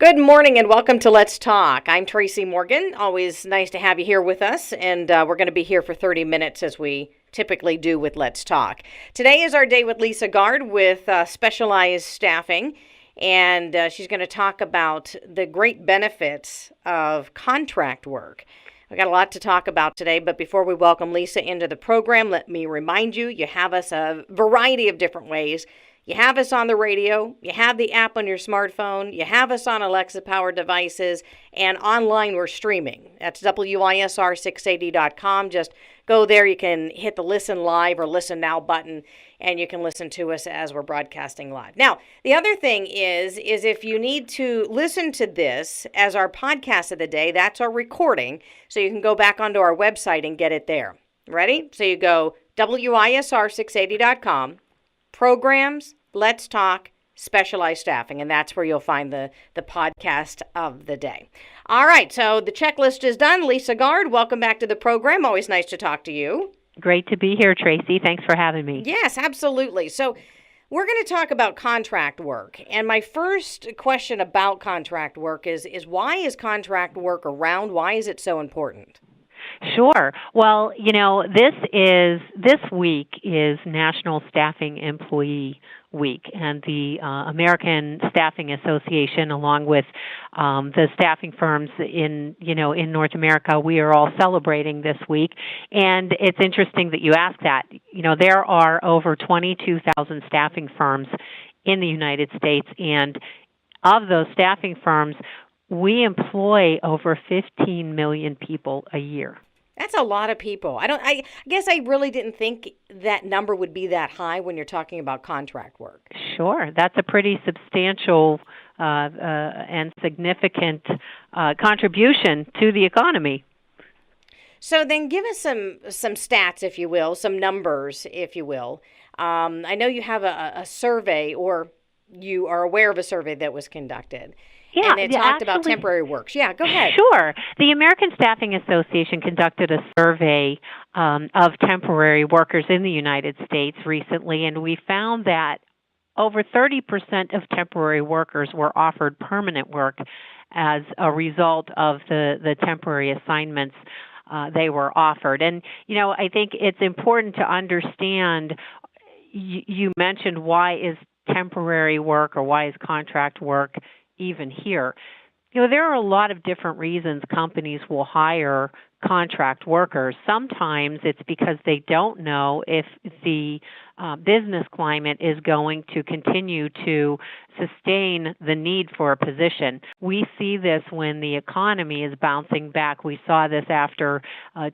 Good morning and welcome to Let's Talk. I'm Tracy Morgan. Always nice to have you here with us, and we're going to be here for 30 minutes as we typically do with Let's Talk. Today is our day with Lisa Gard with Specialized Staffing, and she's going to talk about the great benefits of contract work. We've got a lot to talk about today, but before we welcome Lisa into the program, let me remind you, you have us a variety of different ways. You have us on the radio, you have the app on your smartphone, you have us on Alexa-powered devices, and online we're streaming. That's WISR680.com. Just go there, you can hit the Listen Live or Listen Now button, and you can listen to us as we're broadcasting live. Now, the other thing is if you need to listen to this as our podcast of the day, that's our recording, so you can go back onto our website and get it there. Ready? So you go WISR680.com, Programs, Let's Talk, Specialized Staffing, and that's where you'll find the podcast of the day. All right, so the checklist is done. Lisa Gard, welcome back to the program. Always nice to talk to you. Great to be here, Tracy. Thanks for having me. Yes, absolutely. So we're going to talk about contract work, and my first question about contract work is why is contract work around? Why is it so important? Sure. Well, this week is National Staffing Employee Week, and the American Staffing Association, along with the staffing firms in North America, we are all celebrating this week. And it's interesting that you ask that. There are over 22,000 staffing firms in the United States, and of those staffing firms, we employ over 15 million people a year. That's a lot of people. I guess I really didn't think that number would be that high when you're talking about contract work. Sure. That's a pretty substantial and significant contribution to the economy. So then give us some stats, if you will, some numbers, if you will. I know you have a survey, or you are aware of a survey that was conducted. Yeah, and it talked about temporary works. Yeah, go ahead. Sure. The American Staffing Association conducted a survey of temporary workers in the United States recently, and we found that over 30% of temporary workers were offered permanent work as a result of the temporary assignments they were offered. And, I think it's important to understand, you mentioned why is temporary work or why is contract work even here. There are a lot of different reasons companies will hire contract workers. Sometimes it's because they don't know if the business climate is going to continue to sustain the need for a position. We see this when the economy is bouncing back. We saw this after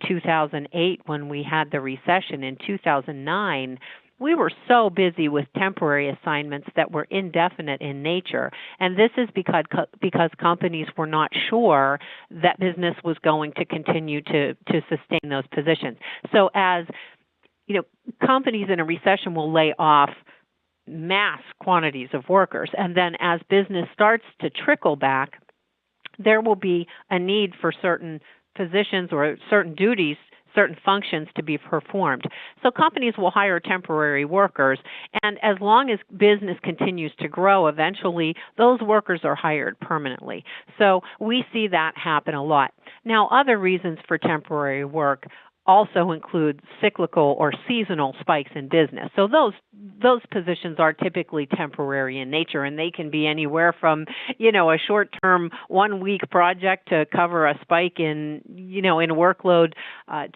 2008 when we had the recession. In 2009, we were so busy with temporary assignments that were indefinite in nature, and this is because companies were not sure that business was going to continue to sustain those positions. So as companies in a recession will lay off mass quantities of workers, and then as business starts to trickle back, there will be a need for certain positions or certain duties, certain functions to be performed. So companies will hire temporary workers, and as long as business continues to grow, eventually those workers are hired permanently. So we see that happen a lot. Now, other reasons for temporary work also include cyclical or seasonal spikes in business. So those positions are typically temporary in nature, and they can be anywhere from, a short-term 1-week project to cover a spike in workload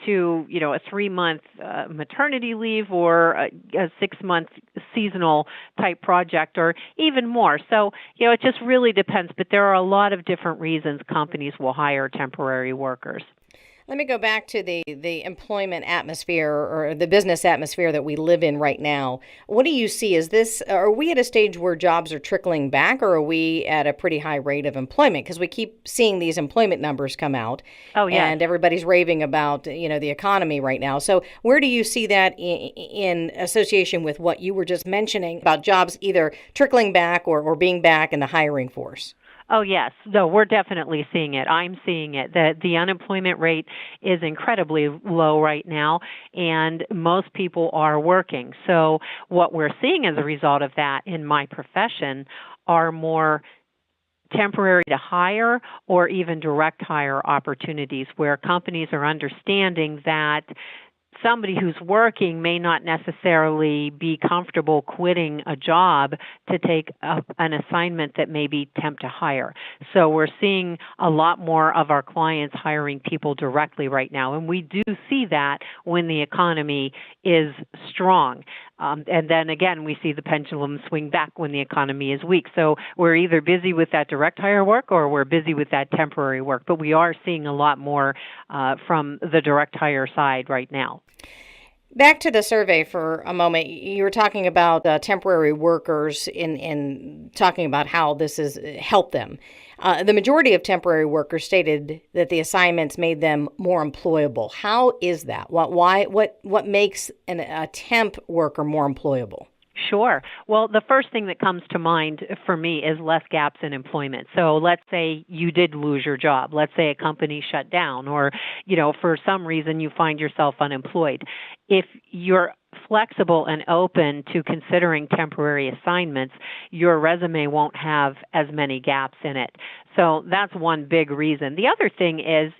to, a 3-month maternity leave or a 6-month seasonal type project or even more. So, it just really depends, but there are a lot of different reasons companies will hire temporary workers. Let me go back to the employment atmosphere or the business atmosphere that we live in right now. What do you see? Are we at a stage where jobs are trickling back, or are we at a pretty high rate of employment? Because we keep seeing these employment numbers come out. Oh, yeah. And everybody's raving about, the economy right now. So where do you see that in association with what you were just mentioning about jobs either trickling back or being back in the hiring force? Oh, yes. No, we're definitely seeing it. I'm seeing it. The unemployment rate is incredibly low right now, and most people are working. So what we're seeing as a result of that in my profession are more temporary to hire or even direct hire opportunities where companies are understanding that somebody who's working may not necessarily be comfortable quitting a job to take up an assignment that may be temp to hire. So we're seeing a lot more of our clients hiring people directly right now, and we do see that when the economy is strong. And then again, we see the pendulum swing back when the economy is weak. So we're either busy with that direct hire work or we're busy with that temporary work. But we are seeing a lot more from the direct hire side right now. Back to the survey for a moment. You were talking about temporary workers in talking about how this has helped them. The majority of temporary workers stated that the assignments made them more employable. How is that? What makes a temp worker more employable? Sure. Well, the first thing that comes to mind for me is less gaps in employment. So let's say you did lose your job. Let's say a company shut down or, for some reason you find yourself unemployed. If you're flexible and open to considering temporary assignments, your resume won't have as many gaps in it. So that's one big reason. The other thing is,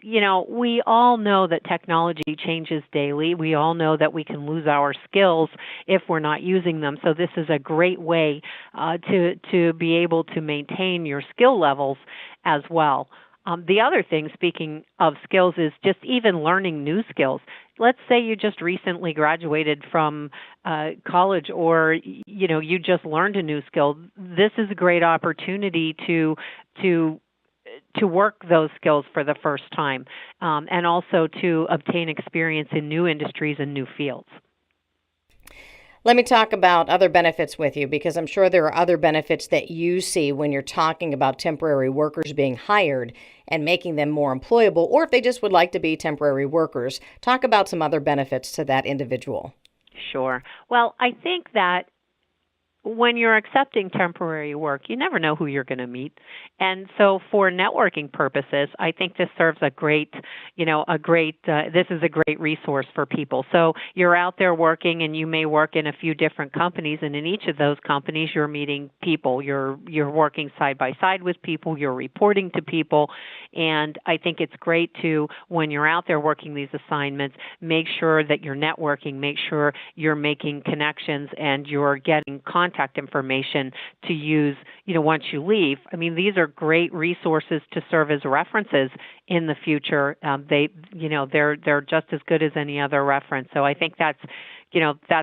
we all know that technology changes daily. We all know that we can lose our skills if we're not using them. So this is a great way to be able to maintain your skill levels as well. The other thing, speaking of skills, is just even learning new skills. Let's say you just recently graduated from college or, you just learned a new skill. This is a great opportunity to work those skills for the first time and also to obtain experience in new industries and new fields. Let me talk about other benefits with you, because I'm sure there are other benefits that you see when you're talking about temporary workers being hired and making them more employable, or if they just would like to be temporary workers. Talk about some other benefits to that individual. Sure. Well, I think that when you're accepting temporary work, you never know who you're going to meet. And so for networking purposes, I think this serves this is a great resource for people. So you're out there working and you may work in a few different companies, and in each of those companies you're meeting people. You're working side by side with people, you're reporting to people, and I think it's great to, when you're out there working these assignments, make sure that you're networking, make sure you're making connections and you're getting contact information to use, once you leave. I mean, these are great resources to serve as references in the future. They're just as good as any other reference. So I think that's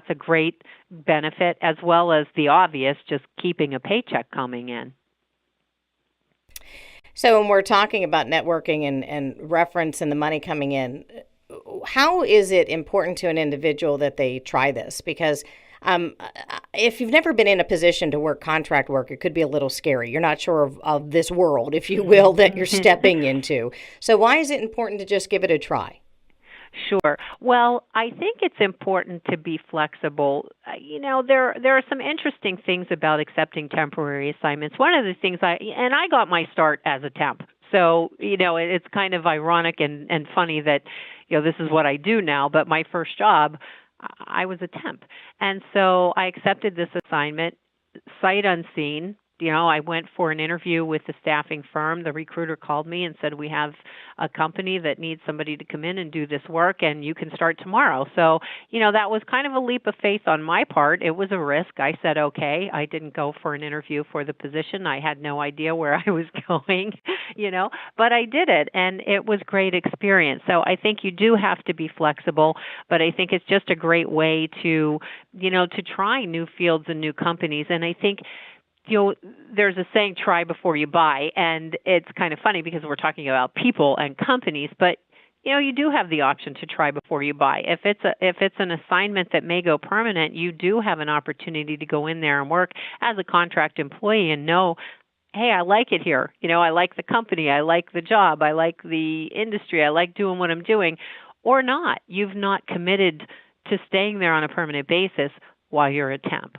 a great benefit, as well as the obvious, just keeping a paycheck coming in. So when we're talking about networking and reference and the money coming in, how is it important to an individual that they try this? Because if you've never been in a position to work contract work, it could be a little scary. You're not sure of this world, if you will, that you're stepping into. So why is it important to just give it a try? Sure. Well, I think it's important to be flexible. There are some interesting things about accepting temporary assignments. One of the things I got my start as a temp. So, it's kind of ironic and funny that, this is what I do now, but my first job, I was a temp. And so I accepted this assignment, sight unseen. I went for an interview with the staffing firm. The recruiter called me and said, we have a company that needs somebody to come in and do this work, and you can start tomorrow. So, that was kind of a leap of faith on my part. It was a risk. I said, okay. I didn't go for an interview for the position. I had no idea where I was going, but I did it, and it was great experience. So I think you do have to be flexible, but I think it's just a great way to try new fields and new companies. And I think there's a saying, try before you buy, and it's kind of funny because we're talking about people and companies, but you do have the option to try before you buy. If it's an assignment that may go permanent, you do have an opportunity to go in there and work as a contract employee and know, hey, I like it here. I like the company, I like the job, I like the industry, I like doing what I'm doing, or not. You've not committed to staying there on a permanent basis while you're a temp.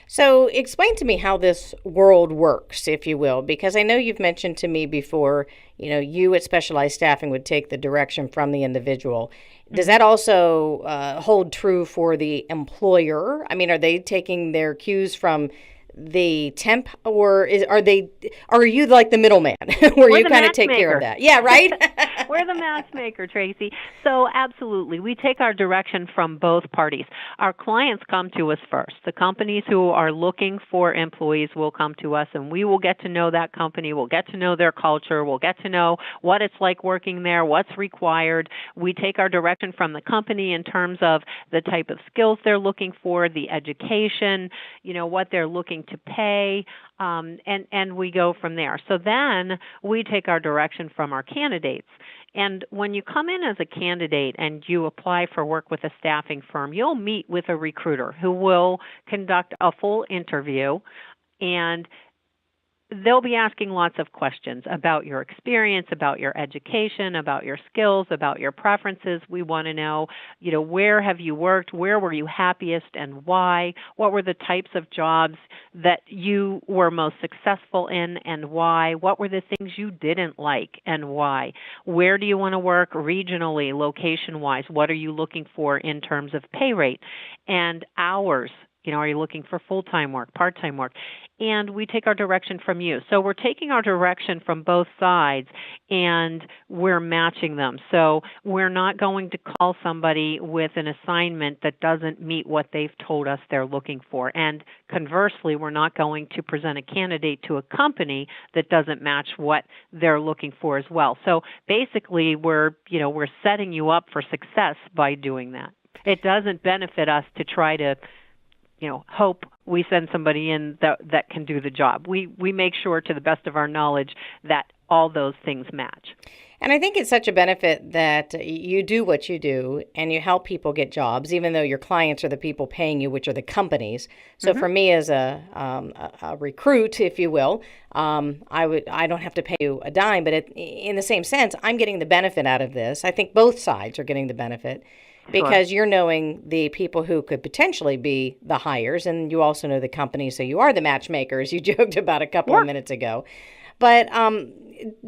So explain to me how this world works, if you will, because I know you've mentioned to me before, you at Specialized Staffing would take the direction from the individual. Does that also hold true for the employer? I mean, are they taking their cues from the temp, or are you like the middleman where We're you the kind of take care of matchmaker. that? Yeah, right? We're the matchmaker, Tracy. So absolutely, we take our direction from both parties. Our clients come to us first. The companies who are looking for employees will come to us, and we will get to know that company. We'll get to know their culture. We'll get to know what it's like working there, what's required. We take our direction from the company in terms of the type of skills they're looking for, the education, what they're looking to pay, and we go from there. So then we take our direction from our candidates. And when you come in as a candidate and you apply for work with a staffing firm, you'll meet with a recruiter who will conduct a full interview, and they'll be asking lots of questions about your experience, about your education, about your skills, about your preferences. We want to know, where have you worked? Where were you happiest and why? What were the types of jobs that you were most successful in and why? What were the things you didn't like and why? Where do you want to work regionally, location-wise? What are you looking for in terms of pay rate and hours? Are you looking for full-time work, part-time work? And we take our direction from you. So we're taking our direction from both sides, and we're matching them. So we're not going to call somebody with an assignment that doesn't meet what they've told us they're looking for. And conversely, we're not going to present a candidate to a company that doesn't match what they're looking for as well. So basically, we're setting you up for success by doing that. It doesn't benefit us to try to hope we send somebody in that can do the job. We make sure to the best of our knowledge that all those things match. And I think it's such a benefit that you do what you do and you help people get jobs, even though your clients are the people paying you, which are the companies. So for me as a recruit, if you will, I don't have to pay you a dime, but in the same sense, I'm getting the benefit out of this. I think both sides are getting the benefit. Because you're knowing the people who could potentially be the hires, and you also know the company, so you are the matchmaker, as you joked about a couple of minutes ago. But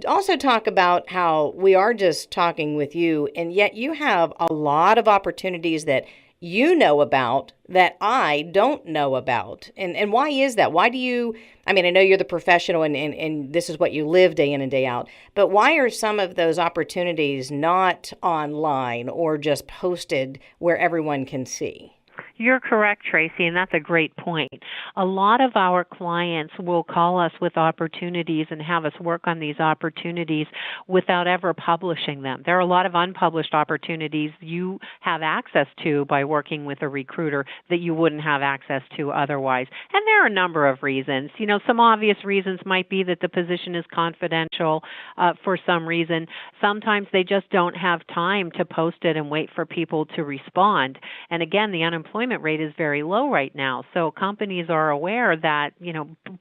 also talk about how we are just talking with you, and yet you have a lot of opportunities that you know about that I don't know about. And why is that? Why do you, I know you're the professional and this is what you live day in and day out, but why are some of those opportunities not online or just posted where everyone can see? You're correct, Tracy, and that's a great point. A lot of our clients will call us with opportunities and have us work on these opportunities without ever publishing them. There are a lot of unpublished opportunities you have access to by working with a recruiter that you wouldn't have access to otherwise. And there are a number of reasons. Some obvious reasons might be that the position is confidential for some reason. Sometimes they just don't have time to post it and wait for people to respond. And again, the unemployment rate is very low right now. So companies are aware that,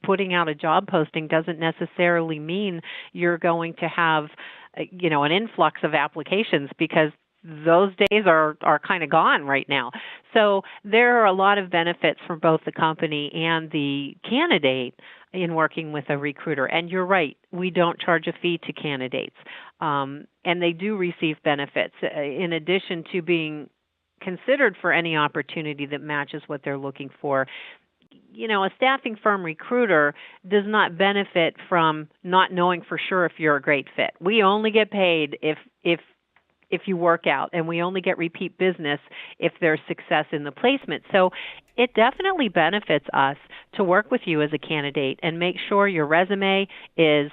putting out a job posting doesn't necessarily mean you're going to have, an influx of applications because those days are kind of gone right now. So there are a lot of benefits for both the company and the candidate in working with a recruiter. And you're right, we don't charge a fee to candidates. And they do receive benefits in addition to being considered for any opportunity that matches what they're looking for. A staffing firm recruiter does not benefit from not knowing for sure if you're a great fit. We only get paid if you work out, and we only get repeat business if there's success in the placement. So it definitely benefits us to work with you as a candidate and make sure your resume is,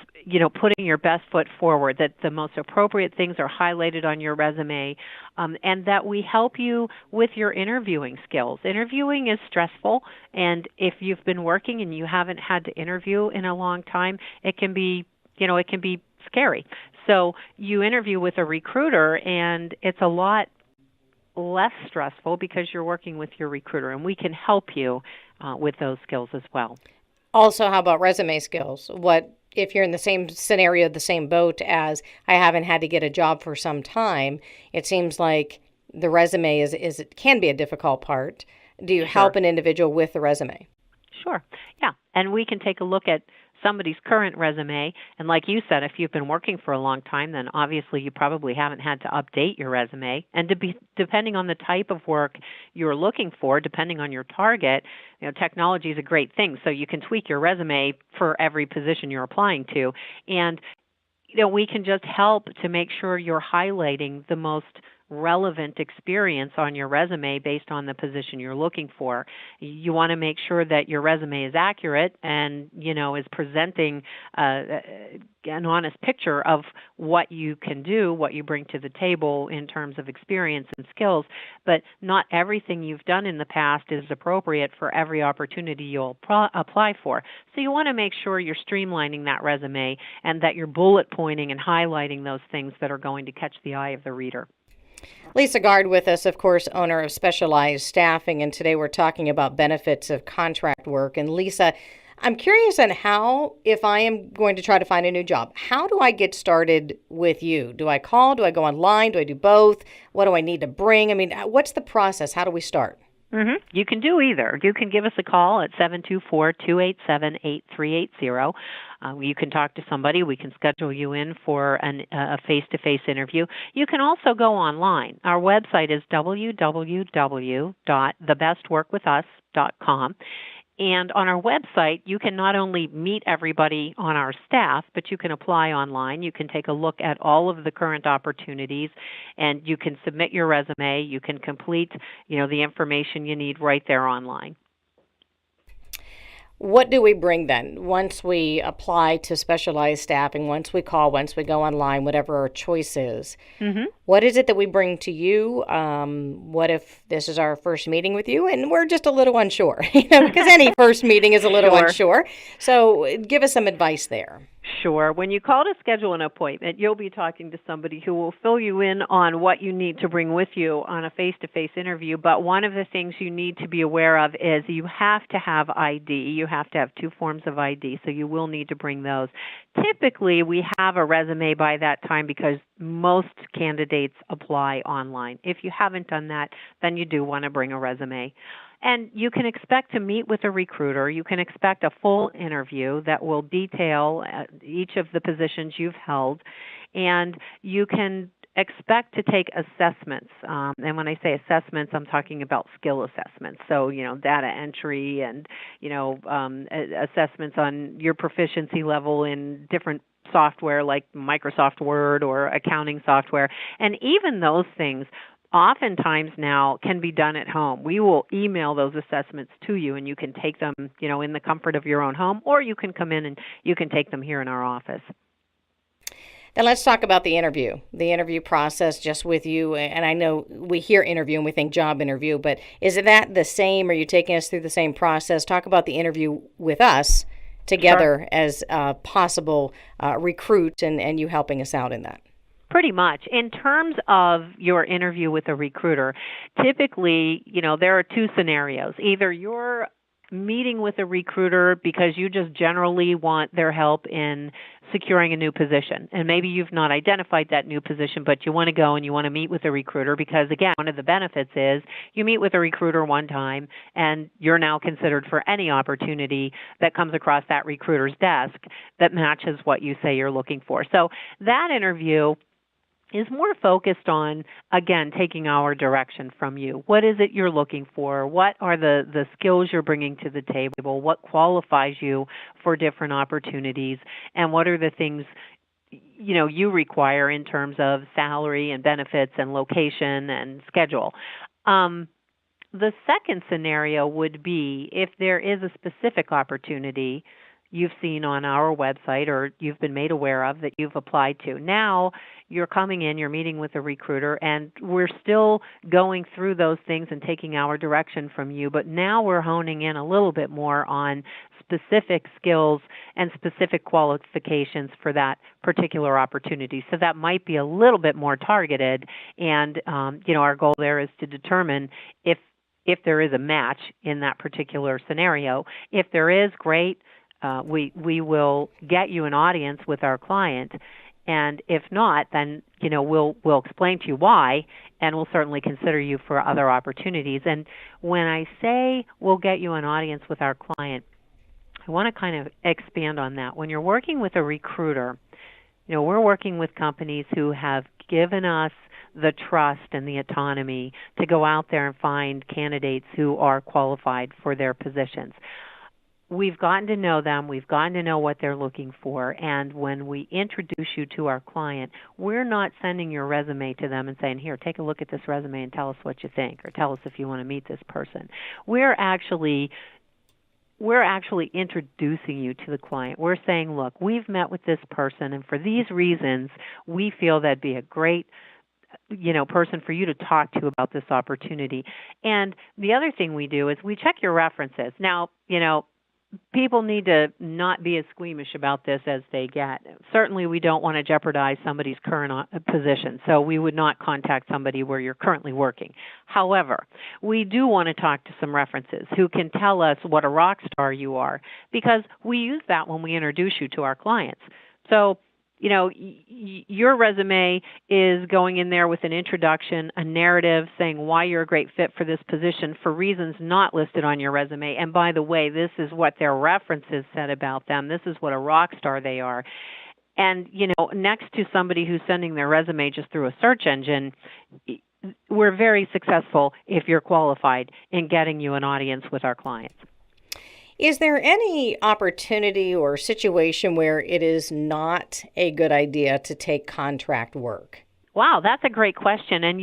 putting your best foot forward, that the most appropriate things are highlighted on your resume, and that we help you with your interviewing skills. Interviewing is stressful, and if you've been working and you haven't had to interview in a long time, it can be scary. So you interview with a recruiter, and it's a lot less stressful because you're working with your recruiter, and we can help you with those skills as well. Also, how about resume skills? What if you're in the same scenario, the same boat as I haven't had to get a job for some time? It seems like the resume it can be a difficult part. Do you help an individual with the resume? Sure. Yeah. And we can take a look at somebody's current resume. And like you said, if you've been working for a long time, then obviously you probably haven't had to update your resume. And depending on the type of work you're looking for, depending on your target, technology is a great thing. So you can tweak your resume for every position you're applying to. And we can just help to make sure you're highlighting the most relevant experience on your resume based on the position you're looking for. You want to make sure that your resume is accurate and, is presenting an honest picture of what you can do, what you bring to the table in terms of experience and skills. But not everything you've done in the past is appropriate for every opportunity you'll apply for. So you want to make sure you're streamlining that resume and that you're bullet pointing and highlighting those things that are going to catch the eye of the reader. Lisa Gard with us, of course, owner of Specialized Staffing, and today we're talking about benefits of contract work. And Lisa, I'm curious on how, if I am going to try to find a new job, how do I get started with you? Do I call? Do I go online? Do I do both? What do I need to bring? I mean, what's the process? How do we start? You can do either. You can give us a call at 724-287-8380. You can talk to somebody. We can schedule you in for a face-to-face interview. You can also go online. Our website is www.thebestworkwithus.com. And on our website, you can not only meet everybody on our staff, but you can apply online. You can take a look at all of the current opportunities, and you can submit your resume. You can complete, the information you need right there online. What do we bring then? Once we apply to Specialized Staffing, once we call, once we go online, whatever our choice is, what is it that we bring to you? What if this is our first meeting with you and we're just a little unsure? Because any first meeting is a little unsure. So give us some advice there. Sure. When you call to schedule an appointment, you'll be talking to somebody who will fill you in on what you need to bring with you on a face-to-face interview. But one of the things you need to be aware of is you have to have ID. You have to have 2 forms of ID, so you will need to bring those. Typically, we have a resume by that time because most candidates apply online. If you haven't done that, then you do want to bring a resume. And you can expect to meet with a recruiter. You can expect a full interview that will detail each of the positions you've held. And you can expect to take assessments. And when I say assessments, I'm talking about skill assessments. So, data entry and, assessments on your proficiency level in different software like Microsoft Word or accounting software. And even those things oftentimes now can be done at home. We will email those assessments to you, and you can take them, in the comfort of your own home, or you can come in and you can take them here in our office. Then let's talk about the interview process just with you. And I know we hear interview and we think job interview, but is that the same? Are you taking us through the same process? Talk about the interview with us together as a possible recruit and you helping us out in that. Pretty much. In terms of your interview with a recruiter, typically, there are 2 scenarios. Either you're meeting with a recruiter because you just generally want their help in securing a new position. And maybe you've not identified that new position, but you want to go and you want to meet with a recruiter because, again, one of the benefits is you meet with a recruiter one time and you're now considered for any opportunity that comes across that recruiter's desk that matches what you say you're looking for. So that interview is more focused on, again, taking our direction from you. What is it you're looking for? What are the skills you're bringing to the table? What qualifies you for different opportunities? And what are the things you require in terms of salary and benefits and location and schedule? The second scenario would be if there is a specific opportunity you've seen on our website or you've been made aware of that you've applied to. Now you're coming in, you're meeting with a recruiter, and we're still going through those things and taking our direction from you, but now we're honing in a little bit more on specific skills and specific qualifications for that particular opportunity. So that might be a little bit more targeted, and our goal there is to determine if there is a match in that particular scenario. If there is, great. We will get you an audience with our client, and if not, then we'll explain to you why, and we'll certainly consider you for other opportunities. And when I say we'll get you an audience with our client, I want to kind of expand on that. When you're working with a recruiter, we're working with companies who have given us the trust and the autonomy to go out there and find candidates who are qualified for their positions. We've gotten to know them. We've gotten to know what they're looking for. And when we introduce you to our client, we're not sending your resume to them and saying, here, take a look at this resume and tell us what you think, or tell us if you want to meet this person. We're actually introducing you to the client. We're saying, look, we've met with this person, and for these reasons, we feel that'd be a great person for you to talk to about this opportunity. And the other thing we do is we check your references. Now, people need to not be as squeamish about this as they get. Certainly, we don't want to jeopardize somebody's current position, so we would not contact somebody where you're currently working. However, we do want to talk to some references who can tell us what a rock star you are, because we use that when we introduce you to our clients. So, your resume is going in there with an introduction, a narrative saying why you're a great fit for this position for reasons not listed on your resume. And by the way, this is what their references said about them. This is what a rock star they are. And, next to somebody who's sending their resume just through a search engine, we're very successful if you're qualified in getting you an audience with our clients. Is there any opportunity or situation where it is not a good idea to take contract work? Wow, that's a great question. And,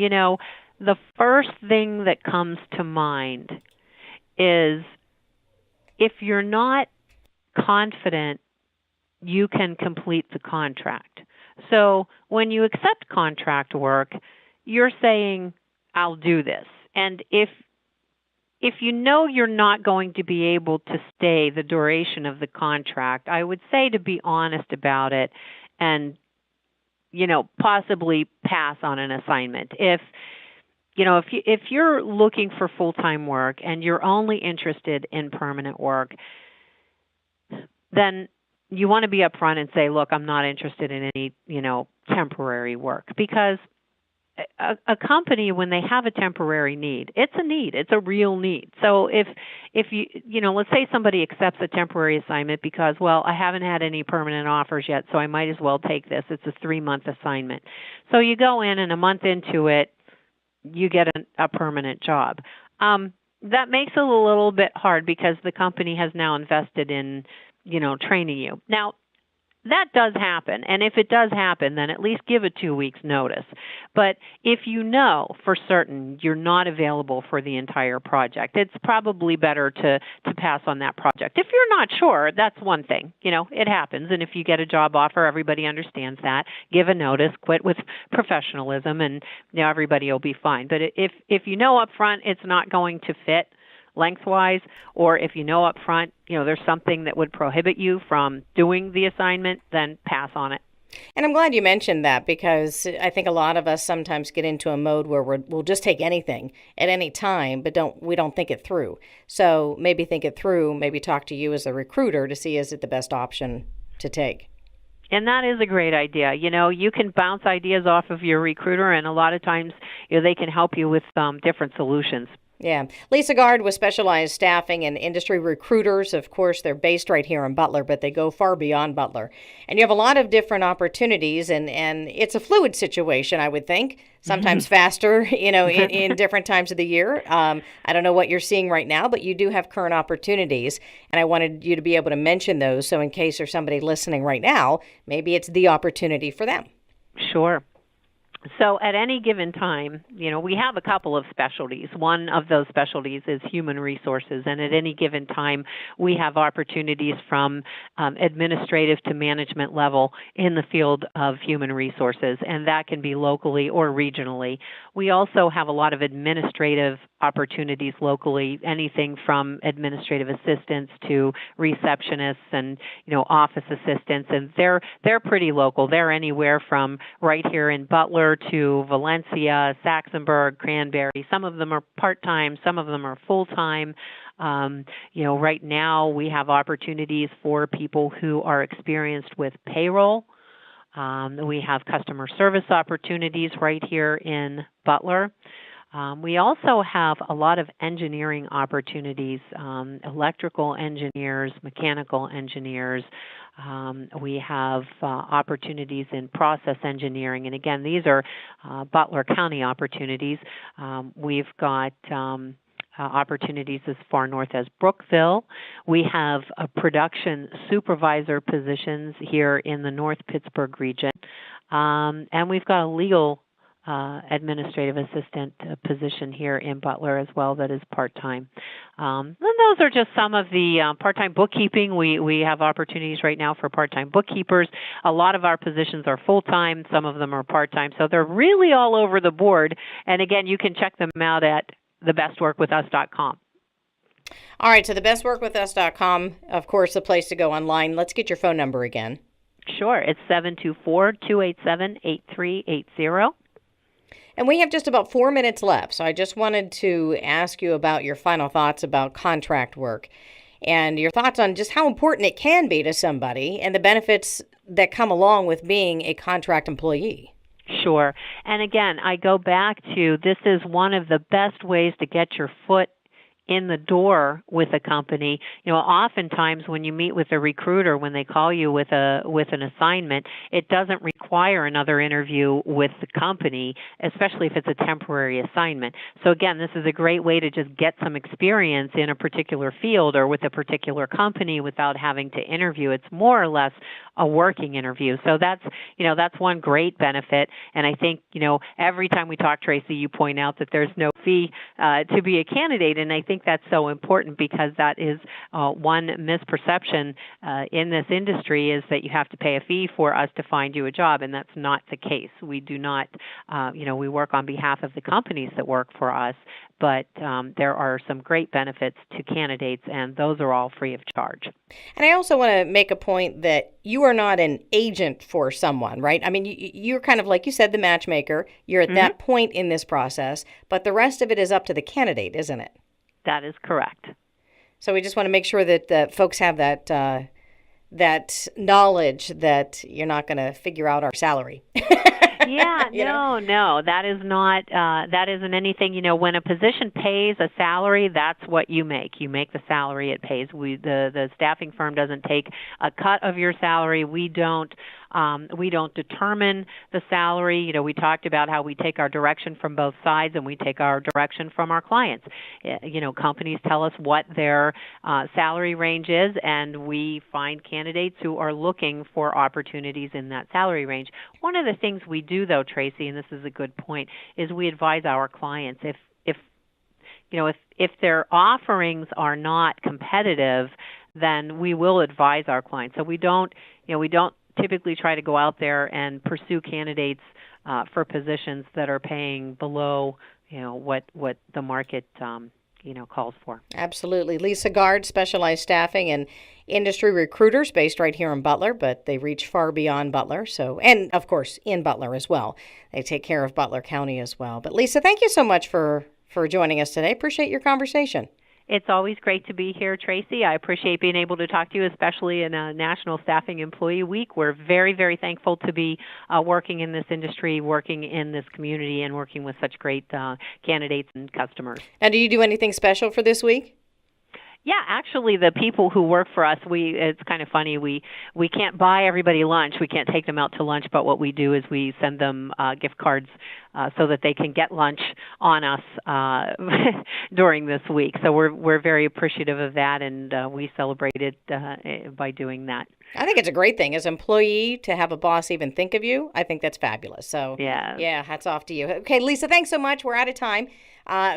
the first thing that comes to mind is if you're not confident you can complete the contract. So when you accept contract work, you're saying, I'll do this. And if you're not going to be able to stay the duration of the contract, I would say to be honest about it and, possibly pass on an assignment. If you're looking for full-time work and you're only interested in permanent work, then you want to be upfront and say, look, I'm not interested in any, temporary work, because a company, when they have a temporary need, it's a need. It's a real need. So if let's say somebody accepts a temporary assignment because, well, I haven't had any permanent offers yet, so I might as well take this. It's a 3-month assignment. So you go in, and a month into it, you get a permanent job. That makes it a little bit hard because the company has now invested in, training you. Now, that does happen, and if it does happen, then at least give it 2 weeks' notice. But if you know for certain you're not available for the entire project, it's probably better to pass on that project. If you're not sure, that's one thing. It happens, and if you get a job offer, everybody understands that. Give a notice, quit with professionalism, and everybody will be fine. But if you know up front it's not going to fit lengthwise, or if you know up front, there's something that would prohibit you from doing the assignment, then pass on it. And I'm glad you mentioned that, because I think a lot of us sometimes get into a mode where we'll just take anything at any time, but we don't think it through. So maybe think it through, maybe talk to you as a recruiter to see, is it the best option to take? And that is a great idea. You can bounce ideas off of your recruiter, and a lot of times they can help you with different solutions. Yeah. Lisa Gard with Specialized Staffing and Industry Recruiters. Of course, they're based right here in Butler, but they go far beyond Butler. And you have a lot of different opportunities, and it's a fluid situation, I would think. Sometimes faster, in different times of the year. I don't know what you're seeing right now, but you do have current opportunities, and I wanted you to be able to mention those. So in case there's somebody listening right now, maybe it's the opportunity for them. Sure. So at any given time, we have a couple of specialties. One of those specialties is human resources, and at any given time, we have opportunities from administrative to management level in the field of human resources, and that can be locally or regionally. We also have a lot of administrative opportunities locally, anything from administrative assistants to receptionists and office assistants, and they're pretty local. They're anywhere from right here in Butler to Valencia, Saxonburg, Cranberry. Some of them are part-time, some of them are full-time. Right now we have opportunities for people who are experienced with payroll. We have customer service opportunities right here in Butler. We also have a lot of engineering opportunities, electrical engineers, mechanical engineers. We have opportunities in process engineering. And again, these are Butler County opportunities. We've got opportunities as far north as Brookville. We have production supervisor positions here in the North Pittsburgh region. And we've got a legal administrative assistant position here in Butler as well that is part-time. And those are just some of the part-time bookkeeping. We have opportunities right now for part-time bookkeepers. A lot of our positions are full-time. Some of them are part-time. So they're really all over the board. And again, you can check them out at thebestworkwithus.com. All right, so thebestworkwithus.com, of course, the place to go online. Let's get your phone number again. Sure. It's 724-287-8380. And we have just about 4 minutes left, so I just wanted to ask you about your final thoughts about contract work and your thoughts on just how important it can be to somebody and the benefits that come along with being a contract employee. Sure. And again, I go back to this is one of the best ways to get your foot in the door with a company. You know, oftentimes when you meet with a recruiter, when they call you with an assignment, it doesn't require another interview with the company, especially if it's a temporary assignment. So again, this is a great way to just get some experience in a particular field or with a particular company without having to interview. It's more or less a working interview. So that's one great benefit. And I think, every time we talk, Tracy, you point out that there's no fee to be a candidate. And I think that's so important because that is one misperception in this industry is that you have to pay a fee for us to find you a job. And that's not the case. We do not, we work on behalf of the companies that work for us. But there are some great benefits to candidates, and those are all free of charge. And I also want to make a point that you are not an agent for someone, right? I mean, you're kind of, like you said, the matchmaker. You're at that point in this process, but the rest of it is up to the candidate, isn't it? That is correct. So we just want to make sure that folks have that knowledge that you're not going to figure out our salary. Yeah, no, that is not, that isn't anything, when a position pays a salary, that's what you make. You make the salary it pays. The staffing firm doesn't take a cut of your salary. We don't determine the salary. We talked about how we take our direction from both sides and we take our direction from our clients. Companies tell us what their salary range is, and we find candidates who are looking for opportunities in that salary range. One of the things we do, though, Tracy, and this is a good point, is we advise our clients if their offerings are not competitive, then we will advise our clients. So we don't typically try to go out there and pursue candidates for positions that are paying below, what the market calls for. Absolutely. Lisa Gard, specialized staffing and industry recruiters based right here in Butler, but they reach far beyond Butler. So, and of course, in Butler as well. They take care of Butler County as well. But Lisa, thank you so much for joining us today. Appreciate your conversation. It's always great to be here, Tracy. I appreciate being able to talk to you, especially in a National Staffing Employee Week. We're very, very thankful to be working in this industry, working in this community, and working with such great candidates and customers. Now, do you do anything special for this week? Yeah, actually, the people who work for us, it's kind of funny. We can't buy everybody lunch. We can't take them out to lunch, but what we do is we send them gift cards so that they can get lunch on us during this week. So we're very appreciative of that, and we celebrate it by doing that. I think it's a great thing as an employee to have a boss even think of you. I think that's fabulous. So yeah, hats off to you. Okay, Lisa, thanks so much. We're out of time.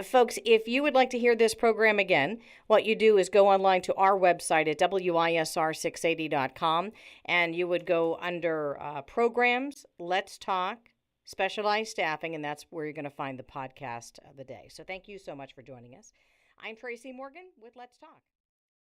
Folks, if you would like to hear this program again, what you do is go online to our website at WISR680.com, and you would go under Programs, Let's Talk, Specialized Staffing, and that's where you're going to find the podcast of the day. So thank you so much for joining us. I'm Tracy Morgan with Let's Talk.